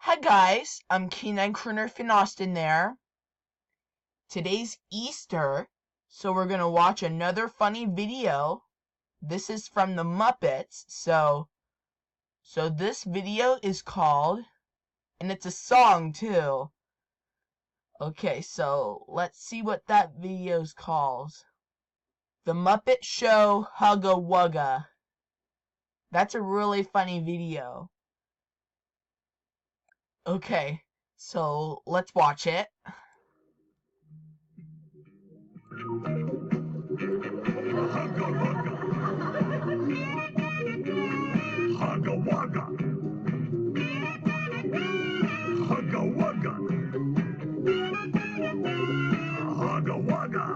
Hi guys, I'm K9 Crooner Finn Austin there. Today's Easter, so we're gonna watch another funny video. This is from the Muppets, so this video is called, and it's a song too. Okay, so let's see what that video's called. The Muppet Show Hugga Wugga. That's a really funny video. Okay, so let's watch it. Hugga Wugga. Hugga Wugga. Hugga Wugga. Hugga Wugga.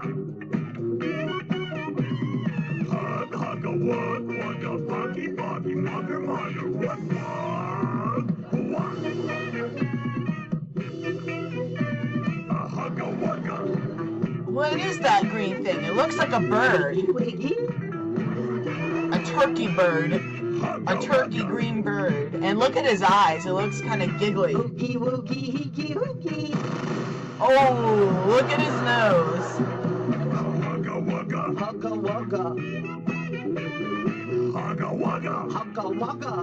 Hugga Wug, Wugga, Buggy, Buggy, Mugger, Mugger, Wug, Wug, Wug. Hugga Wugga. What is that green thing? It looks like a bird. A turkey bird. A turkey green bird. And look at his eyes. It looks kind of giggly. Oogie woogie hoogie woogie. Oh, look at his nose. Hugga Wugga. Hugga wugga. Hugga Wugga. Hugga wugga.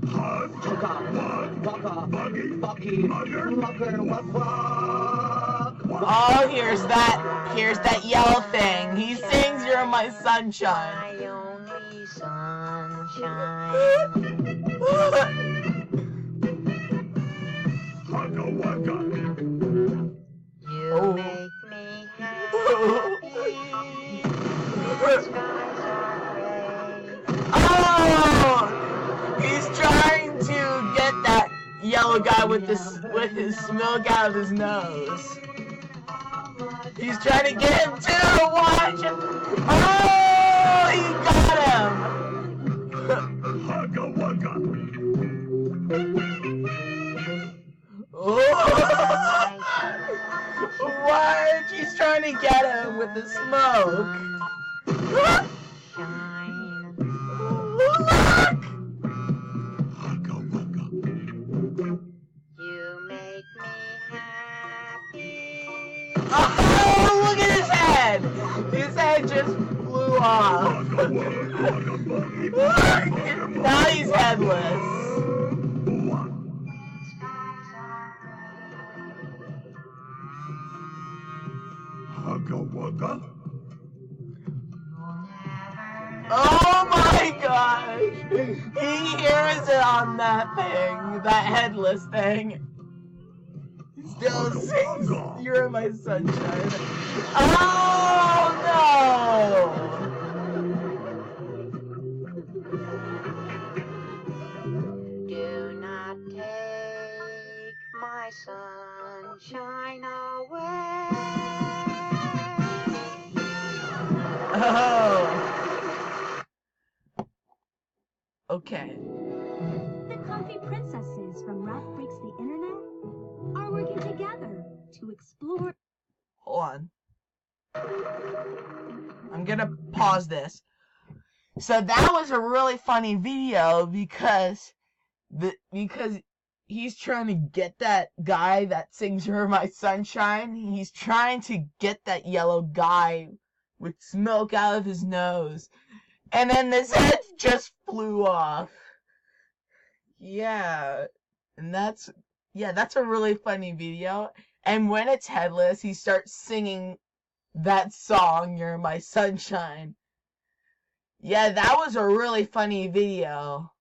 Hug, Hugga Wug, wugga. Buggy, Buggy. Mugger, Mugger. Wug wug. Oh, here's that yellow thing. He sings "You're My Sunshine." My only sunshine. Hugga Wugga. You Oh. make me happy. The skies are Oh! He's trying to get that yellow guy with his smoke out of his nose. He's trying to get him too. Watch him. Oh, he got him. Hugga Wugga. Oh. Watch, he's trying to get him with the smoke. shine. Look! Hugga Wugga. You make me happy. Oh, look at his head! His head just flew off. Hugga Wug, Wugga, Buggy, Look! Mugger, Now he's headless. Wug. Hugga Wugga. Oh my gosh! He hears it on that thing, that headless thing. He still sings "You're My Sunshine." Oh Do not take my sunshine away. no! Oh. Okay. The Comfy Princesses from Ralph Breaks the Internet are working together to explore. Hold on. I'm gonna pause this. So that was a really funny video because he's trying to get that guy that sings "You're My Sunshine." He's trying to get that yellow guy with smoke out of his nose. And then his head just flew off. Yeah. And that's a really funny video. And when it's headless, he starts singing that song, "You're My Sunshine." Yeah, that was a really funny video.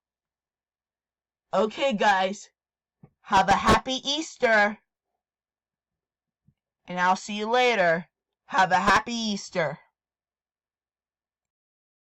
Okay, guys. Have a happy Easter. And I'll see you later. Have a happy Easter.